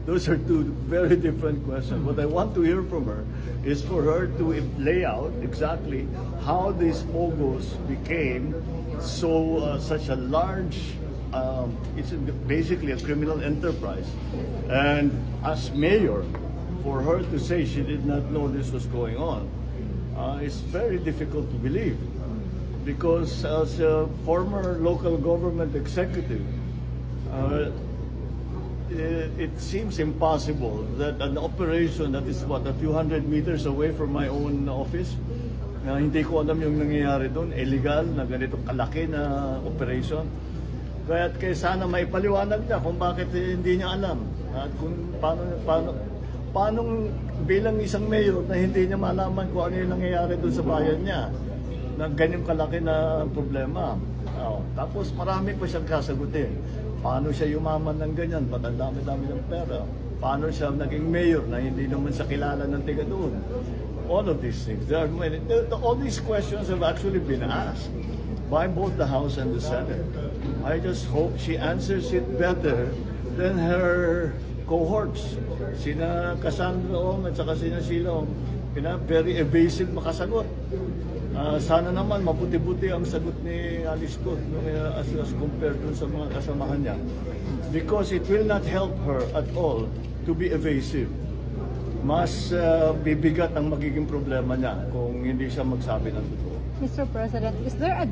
Those are two very different questions. What I want to hear from her is for her to lay out exactly how these POGOs became such a large, it's basically a criminal enterprise. And as mayor, for her to say she did not know this was going on, is very difficult to believe. Because as a former local government executive, it seems impossible that an operation that is a few hundred meters away from my own office, na hindi ko alam yung nangyayari doon, illegal na ganito kalaki na operation. Kaya sana may paliwanag niya kung bakit hindi niya alam at kung paano bilang isang mayor na hindi niya malaman kung ano yung nangyayari doon sa bayan niya na ganyang kalaki na problema. Tapos marami pa siyang kasagutin. Paano siya yumaman ng ganyan? Ba't ang dami-dami ng pera? Paano siya naging mayor na hindi naman siya kilala ng tiga doon? All of these things. All these questions have actually been asked by both the House and the Senate. I just hope she answers it better than her cohorts. Sina Cassandra Ong at saka sina Sheila Ong, very evasive makasagot. Sana naman mabuti-buti ang sagot ni Alice Go as compared dun sa mga kasamahan niya. Because it will not help her at all to be evasive. Mas bibigat ang magiging problema niya kung hindi siya magsabi ng totoo. Mr. President, is there a